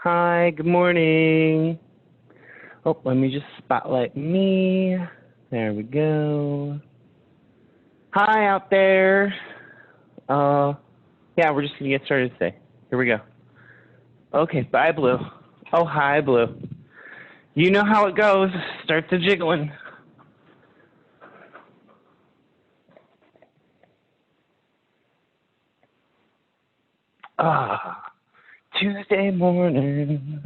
Hi, good morning. Oh, let me just spotlight me. There we go. Hi out there. Yeah, we're just going to get started today. Here we go. Okay, bye, Blue. Oh, hi, Blue. You know how it goes. Start the jiggling. Tuesday morning.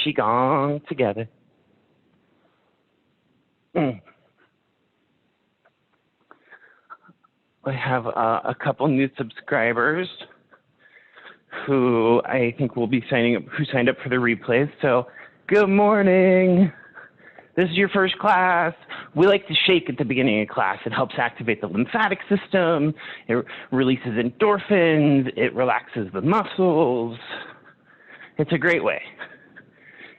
Qigong together. I have a couple new subscribers who I think will be who signed up for the replays. So, good morning. This is your first class. We like to shake at the beginning of class. It helps activate the lymphatic system. It releases endorphins. It relaxes the muscles. It's a great way.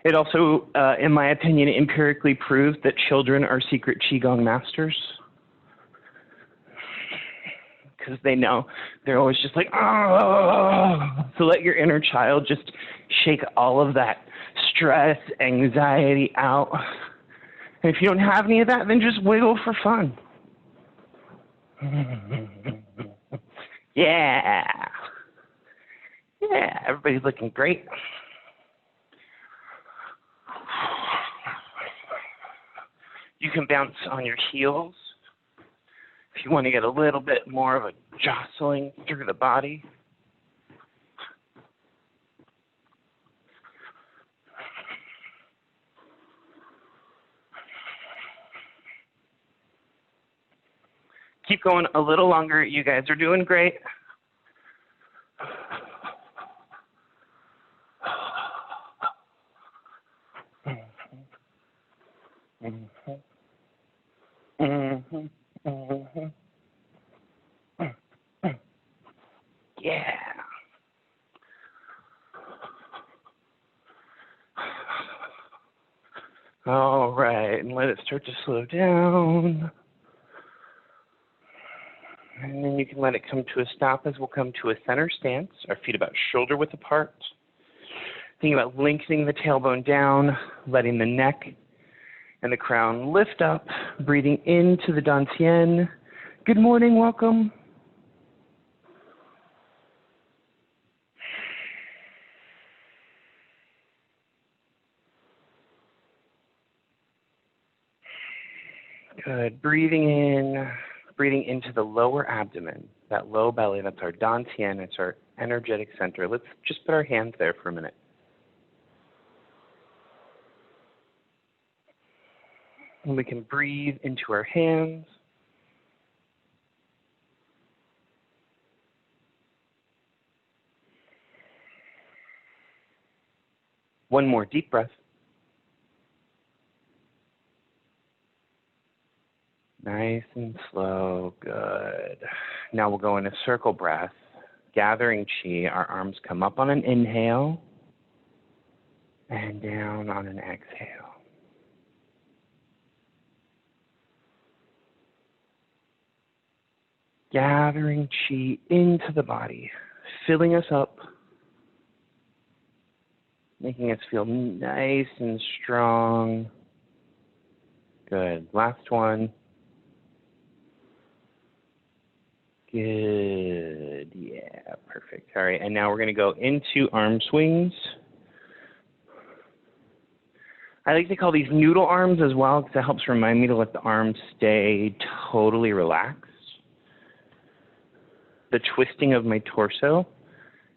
It also, in my opinion, empirically proves that children are secret Qigong masters. Because they know. They're always just like, oh. So let your inner child just shake all of that stress, anxiety out. And if you don't have any of that, then just wiggle for fun. Yeah. Yeah, everybody's looking great. You can bounce on your heels if you want to get a little bit more of a jostling through the body. Keep going a little longer. You guys are doing great. Yeah. All right, and let it start to slow down. And then you can let it come to a stop as we'll come to a center stance, our feet about shoulder width apart. Think about lengthening the tailbone down, letting the neck and the crown lift up, breathing into the dantian. Good morning, welcome. Good, breathing into the lower abdomen, that low belly, that's our dantian, it's our energetic center. Let's just put our hands there for a minute. And we can breathe into our hands. One more deep breath. Nice and slow, good. Now we'll go in a circle breath, gathering chi. Our arms come up on an inhale and down on an exhale. Gathering chi into the body, filling us up, making us feel nice and strong. Good. Last one. Good. Yeah, perfect. All right, and now we're going to go into arm swings. I like to call these noodle arms as well because it helps remind me to let the arms stay totally relaxed. The twisting of my torso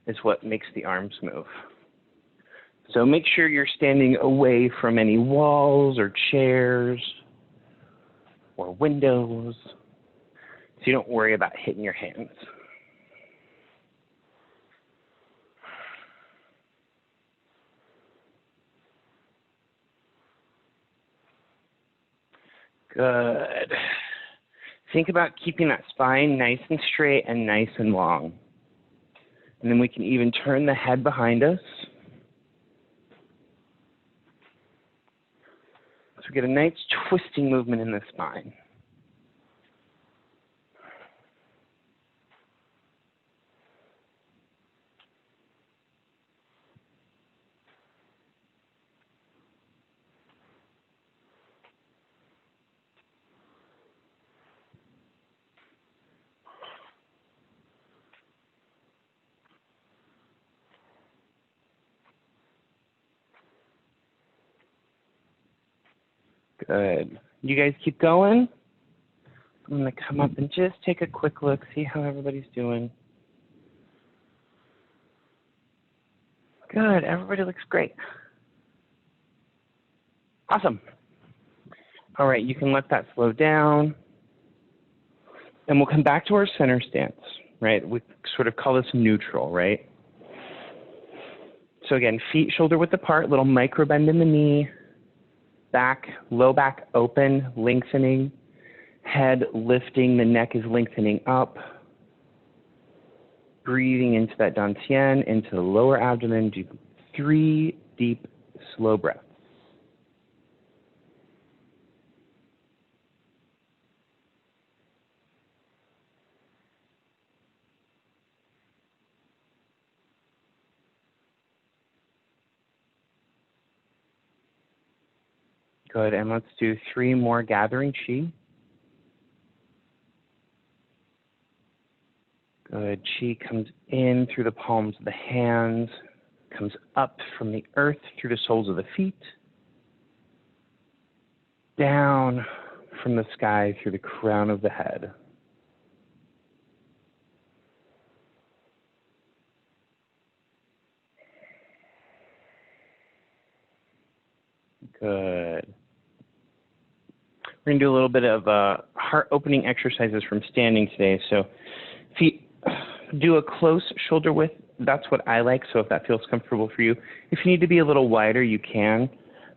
is what makes the arms move. So make sure you're standing away from any walls or chairs or windows so you don't worry about hitting your hands. Good. Think about keeping that spine nice and straight and nice and long. And then we can even turn the head behind us. So we get a nice twisting movement in the spine. Good. You guys keep going. I'm going to come up and just take a quick look, see how everybody's doing. Good. Everybody looks great. Awesome. All right, you can let that slow down. And we'll come back to our center stance, right? We sort of call this neutral, right? So again, feet shoulder width apart, little micro bend in the knee, back, low back open, lengthening, head lifting, the neck is lengthening up. Breathing into that dantian, into the lower abdomen, do 3 deep, slow breaths. Good, and let's do 3 more gathering chi. Good, chi comes in through the palms of the hands, comes up from the earth through the soles of the feet, down from the sky through the crown of the head. Good. We're going to do a little bit of heart opening exercises from standing today. So feet do a close shoulder width. That's what I like, so if that feels comfortable for you. If you need to be a little wider, you can.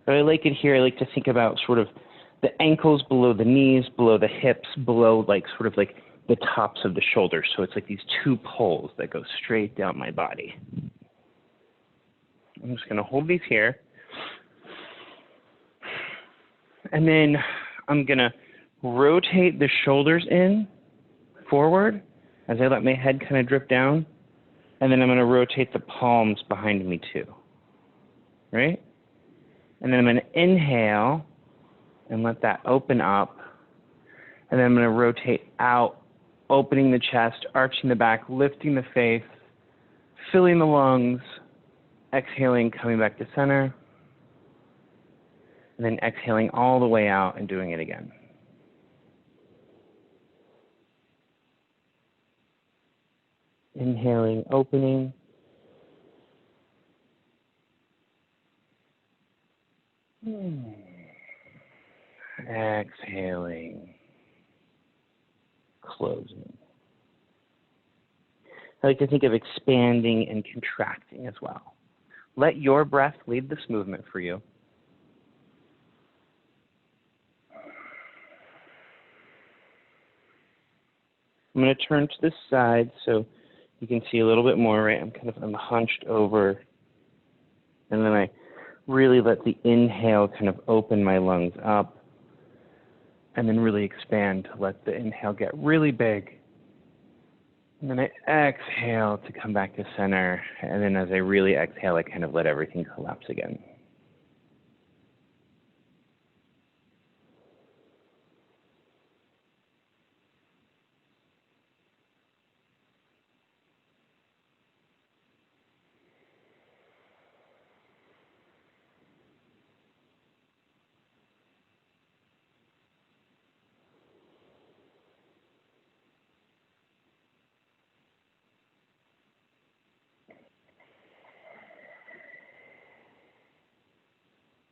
But I like it here. I like to think about sort of the ankles below the knees, below the hips, below like sort of like the tops of the shoulders. So it's like these 2 poles that go straight down my body. I'm just going to hold these here. And then I'm going to rotate the shoulders in forward as I let my head kind of drip down. And then I'm going to rotate the palms behind me too. Right? And then I'm going to inhale and let that open up. And then I'm going to rotate out, opening the chest, arching the back, lifting the face, filling the lungs, exhaling, coming back to center. And then exhaling all the way out and doing it again. Inhaling, opening. Exhaling, closing. I like to think of expanding and contracting as well. Let your breath lead this movement for you. I'm going to turn to the side so you can see a little bit more, right? I'm hunched over. And then I really let the inhale kind of open my lungs up. And then really expand to let the inhale get really big. And then I exhale to come back to center. And then as I really exhale, I kind of let everything collapse again.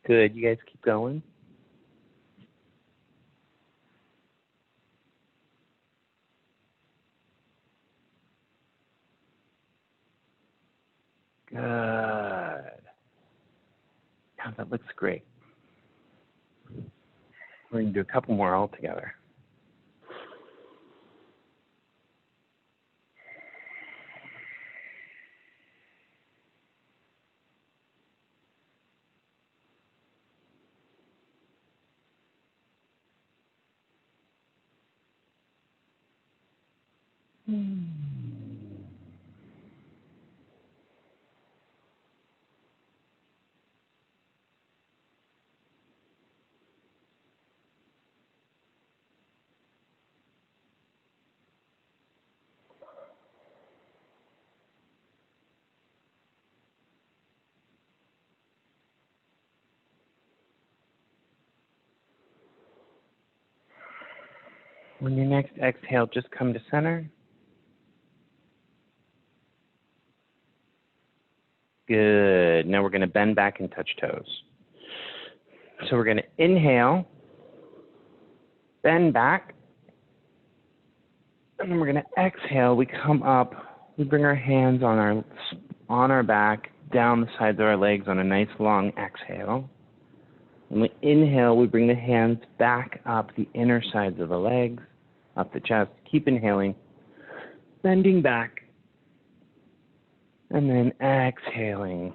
Good. You guys keep going. Good. Yeah, that looks great. We're going to do a couple more all together. On your next exhale, just come to center. Good. Now we're going to bend back and touch toes. So we're going to inhale, bend back, and then we're going to exhale. We come up, we bring our hands on our back, down the sides of our legs on a nice long exhale. When we inhale, we bring the hands back up the inner sides of the legs, up the chest. Keep inhaling, bending back, and then exhaling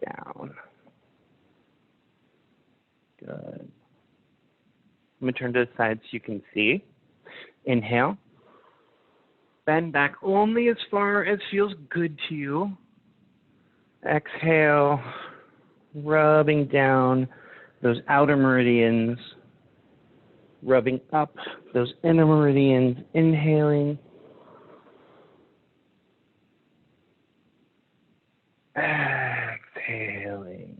down. Good. I'm going to turn to the side so you can see. Inhale. Bend back only as far as feels good to you. Exhale, rubbing down those outer meridians, rubbing up those inner meridians, inhaling. Exhaling.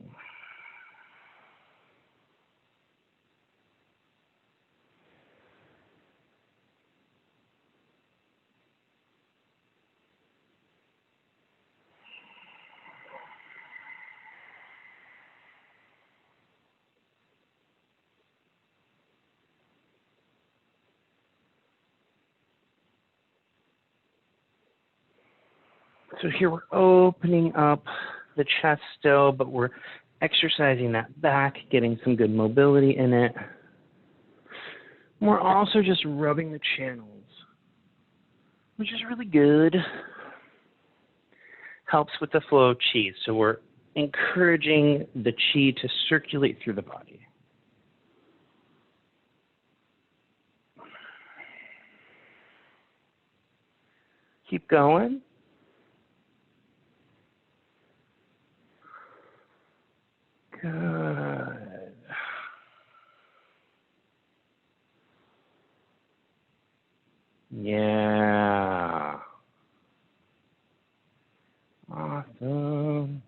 So here we're opening up the chest still, but we're exercising that back, getting some good mobility in it. We're also just rubbing the channels, which is really good. Helps with the flow of chi. So we're encouraging the chi to circulate through the body. Keep going. Good. Yeah. Awesome.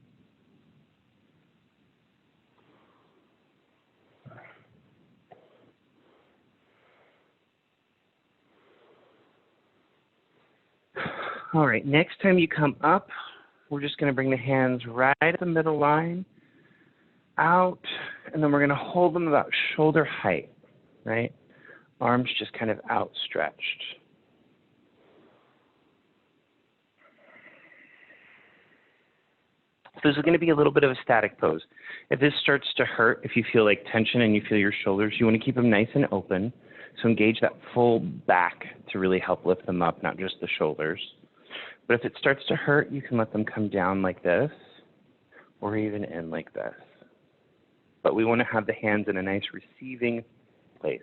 All right, next time you come up, we're just going to bring the hands right at the middle line, out, and then we're going to hold them about shoulder height, right? Arms just kind of outstretched. So this is going to be a little bit of a static pose. If this starts to hurt, if you feel like tension and you feel your shoulders, you want to keep them nice and open. So engage that full back to really help lift them up, not just the shoulders. But if it starts to hurt, you can let them come down like this or even in like this. But we want to have the hands in a nice receiving place.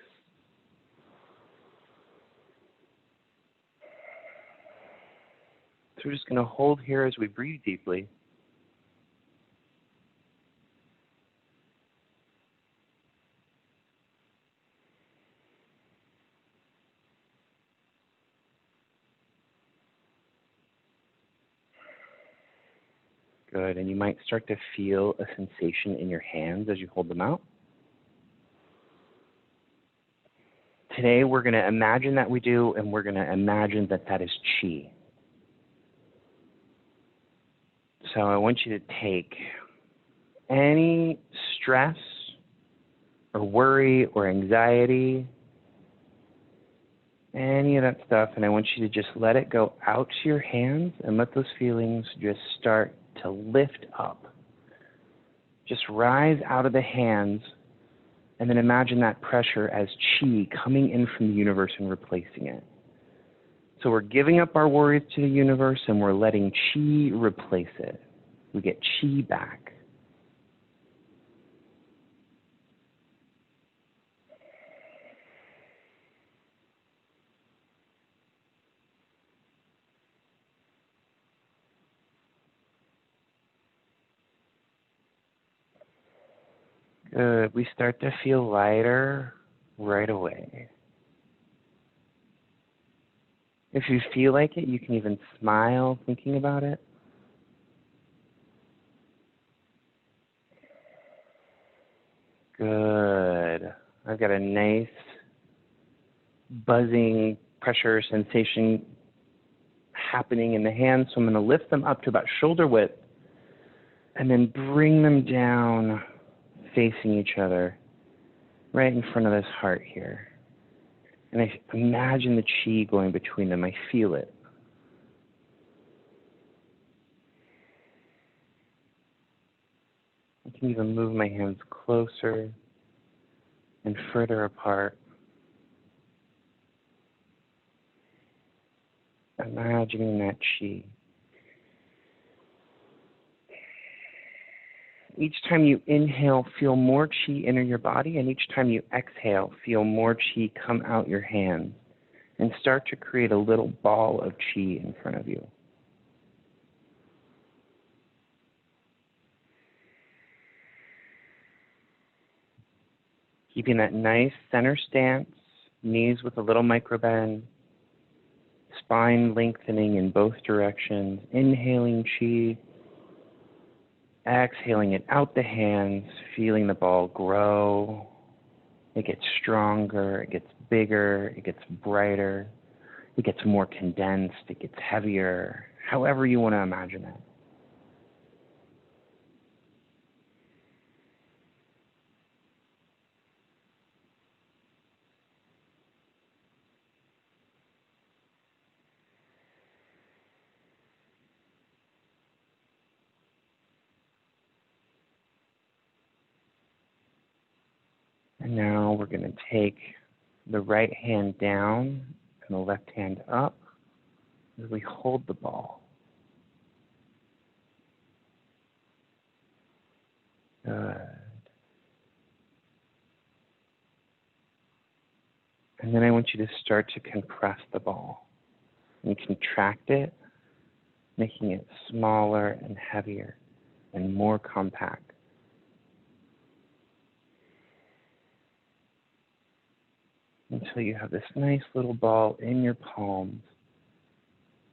So we're just going to hold here as we breathe deeply. Good, and you might start to feel a sensation in your hands as you hold them out. Today we're going to imagine that we do, and we're going to imagine that that is chi. So I want you to take any stress or worry or anxiety, any of that stuff, and I want you to just let it go out to your hands and let those feelings just start to lift up. Just rise out of the hands and then imagine that pressure as chi coming in from the universe and replacing it. So we're giving up our worries to the universe and we're letting chi replace it. We get chi back. Good. We start to feel lighter right away. If you feel like it, you can even smile thinking about it. Good. I've got a nice buzzing pressure sensation happening in the hands. So I'm going to lift them up to about shoulder width and then bring them down facing each other right in front of this heart here. And I imagine the chi going between them. I feel it. I can even move my hands closer and further apart. Imagining that chi. Each time you inhale, feel more chi enter your body, and each time you exhale, feel more chi come out your hands, and start to create a little ball of chi in front of you. Keeping that nice center stance, knees with a little micro bend, spine lengthening in both directions, inhaling chi, exhaling it out the hands, feeling the ball grow. It gets stronger, it gets bigger, it gets brighter, it gets more condensed, it gets heavier, however you want to imagine it. And now we're going to take the right hand down and the left hand up as we hold the ball. Good. And then I want you to start to compress the ball and contract it, making it smaller and heavier and more compact. Until you have this nice little ball in your palms,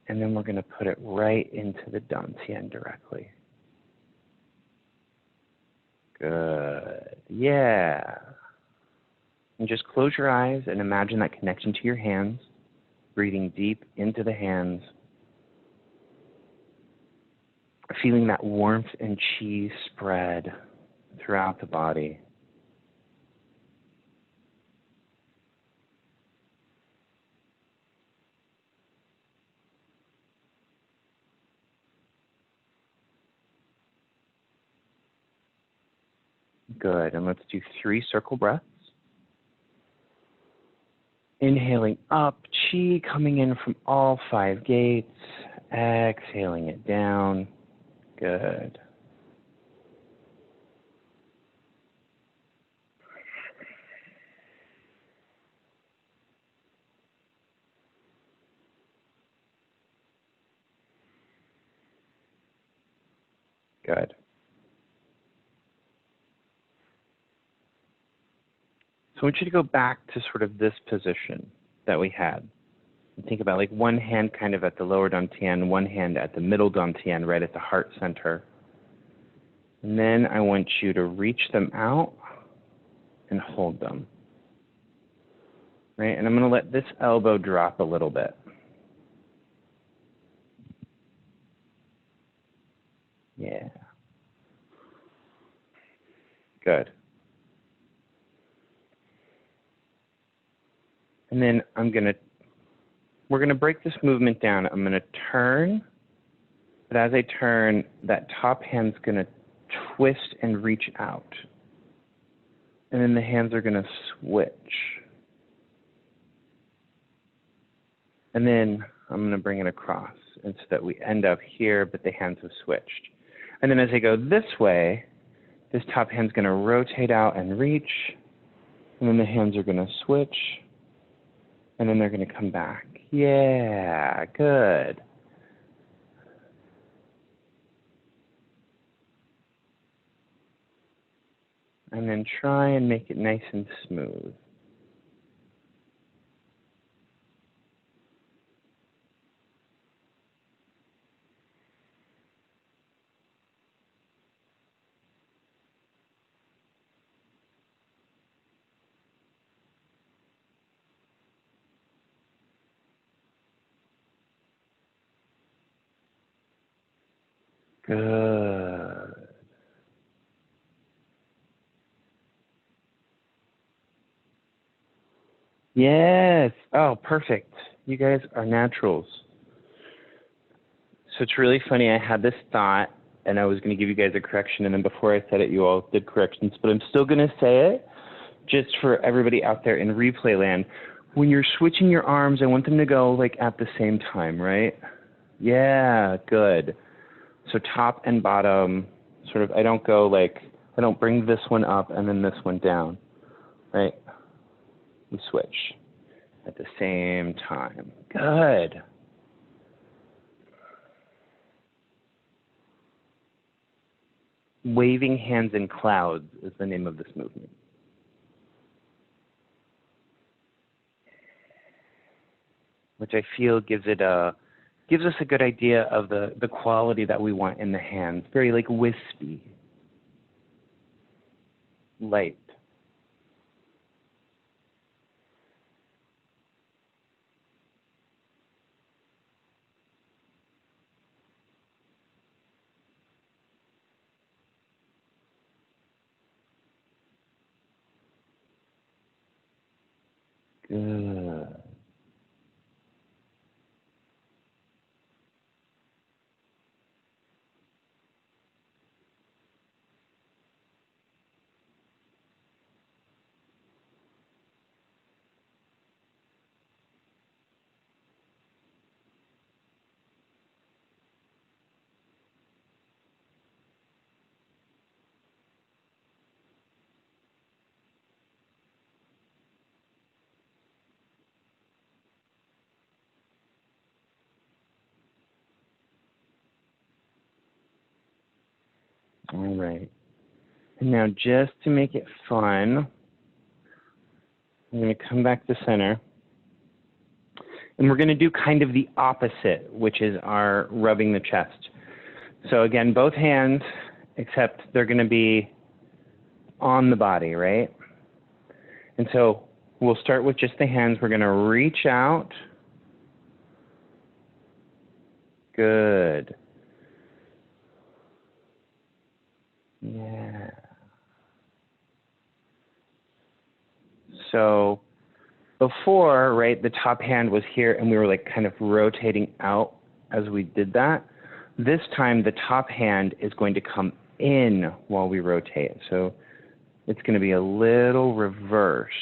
and then we're going to put it right into the dantian directly. Good. Yeah. And just close your eyes and imagine that connection to your hands, breathing deep into the hands, feeling that warmth and chi spread throughout the body. Good. And let's do 3 circle breaths. Inhaling up, chi coming in from all 5 gates. Exhaling it down. Good. Good. So I want you to go back to sort of this position that we had. And think about like one hand kind of at the lower dantian, one hand at the middle dantian, right at the heart center. And then I want you to reach them out and hold them. Right? And I'm going to let this elbow drop a little bit. Yeah. Good. And then we're going to break this movement down. I'm going to turn, but as I turn, that top hand's going to twist and reach out. And then the hands are going to switch. And then I'm going to bring it across, and so that we end up here, but the hands have switched. And then as I go this way, this top hand's going to rotate out and reach, and then the hands are going to switch, and then they're going to come back. Yeah, good. And then try and make it nice and smooth. Good. Yes. Oh, perfect. You guys are naturals. So it's really funny. I had this thought, and I was going to give you guys a correction, and then before I said it, you all did corrections, but I'm still going to say it just for everybody out there in replay land. When you're switching your arms, I want them to go like at the same time, right? Yeah, good. So top and bottom, sort of, I don't bring this one up and then this one down, right? We switch at the same time. Good. Waving hands in clouds is the name of this movement. Which I feel gives us a good idea of the quality that we want in the hands. Very like wispy, light. Good. All right. And now just to make it fun, I'm going to come back to center. And we're going to do kind of the opposite, which is our rubbing the chest. So again, both hands, except they're going to be on the body, right? And so we'll start with just the hands. We're going to reach out. Good. Yeah. So before, right, the top hand was here and we were like kind of rotating out as we did that. This time the top hand is going to come in while we rotate. So it's going to be a little reversed.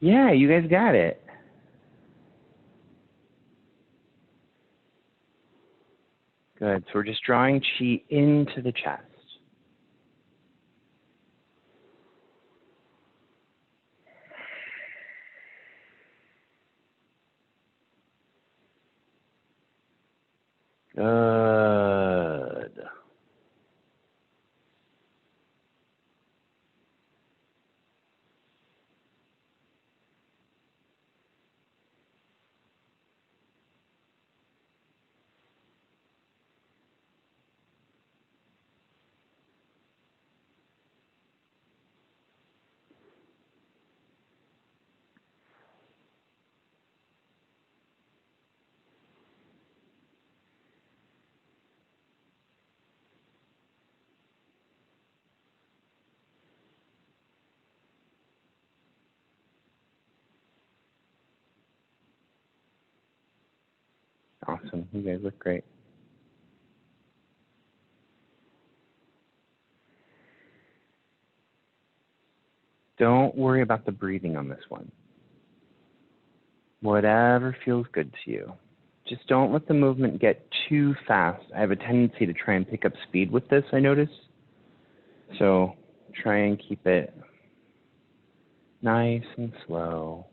Yeah, you guys got it. Good. So we're just drawing chi into the chest. Good. Awesome. You guys look great. Don't worry about the breathing on this one. Whatever feels good to you. Just don't let the movement get too fast. I have a tendency to try and pick up speed with this, I notice. So try and keep it nice and slow.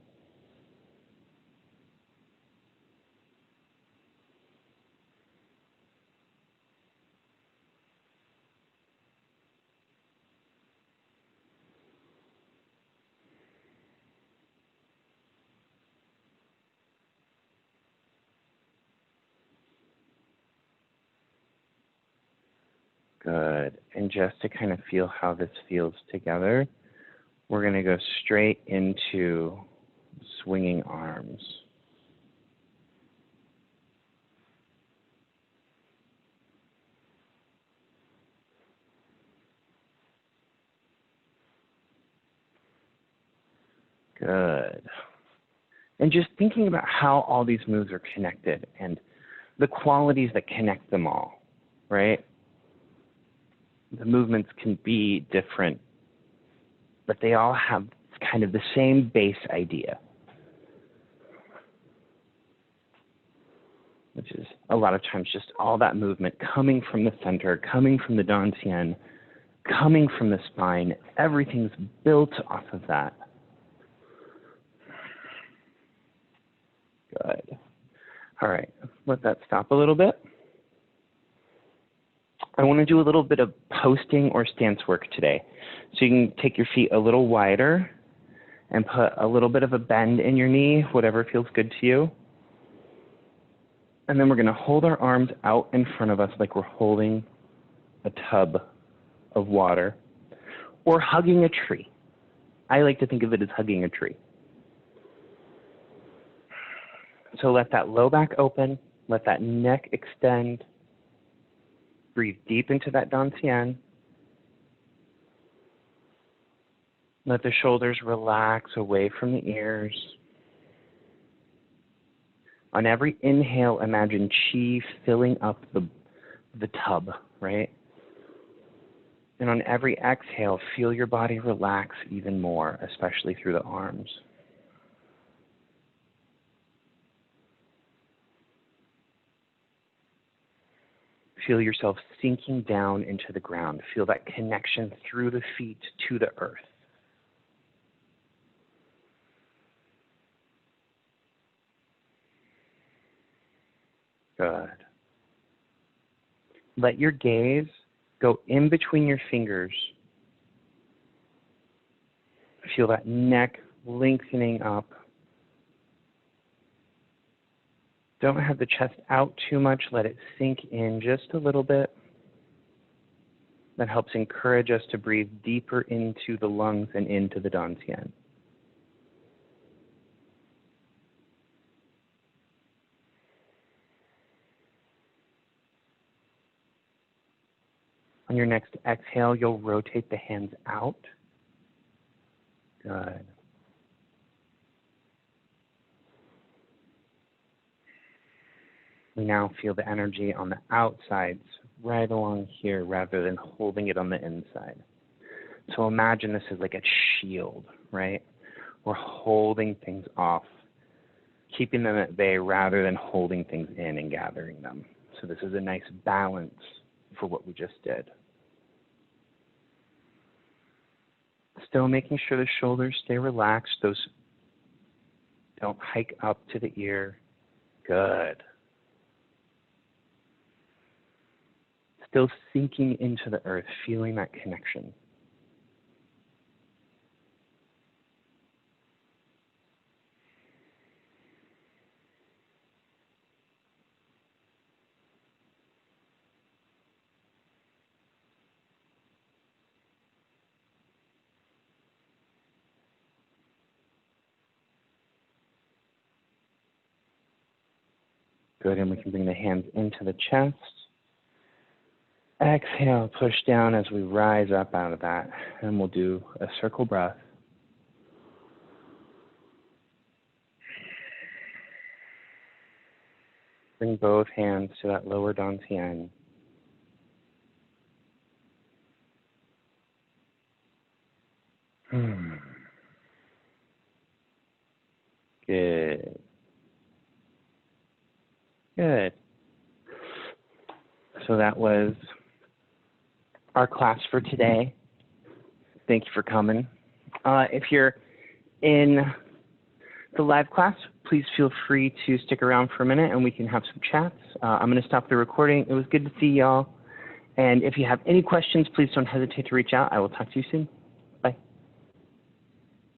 Good. And just to kind of feel how this feels together, we're going to go straight into swinging arms. Good. And just thinking about how all these moves are connected and the qualities that connect them all, right? The movements can be different, but they all have kind of the same base idea, which is a lot of times just all that movement coming from the center, coming from the dantian, coming from the spine. Everything's built off of that. Good. All right, let that stop a little bit. I want to do a little bit of posting or stance work today. So you can take your feet a little wider and put a little bit of a bend in your knee, whatever feels good to you. And then we're going to hold our arms out in front of us like we're holding a tub of water or hugging a tree. I like to think of it as hugging a tree. So let that low back open, let that neck extend. Breathe deep into that dantian. Let the shoulders relax away from the ears. On every inhale, imagine chi filling up the tub, right? And on every exhale, feel your body relax even more, especially through the arms. Feel yourself sinking down into the ground. Feel that connection through the feet to the earth. Good. Let your gaze go in between your fingers. Feel that neck lengthening up. Don't have the chest out too much. Let it sink in just a little bit. That helps encourage us to breathe deeper into the lungs and into the dantian. On your next exhale, you'll rotate the hands out. Good. We now feel the energy on the outsides right along here rather than holding it on the inside. So imagine this is like a shield, right? We're holding things off, keeping them at bay rather than holding things in and gathering them. So this is a nice balance for what we just did. Still making sure the shoulders stay relaxed. Those don't hike up to the ear. Good. Still sinking into the earth, feeling that connection. Good, and we can bring the hands into the chest. Exhale, push down as we rise up out of that, and we'll do a circle breath. Bring both hands to that lower dantian. Good. Good. So that was our class for today. Thank you for coming. If you're in the live class, please feel free to stick around for a minute and we can have some chats. I'm going to stop the recording. It was good to see y'all. And if you have any questions, please don't hesitate to reach out. I will talk to you soon.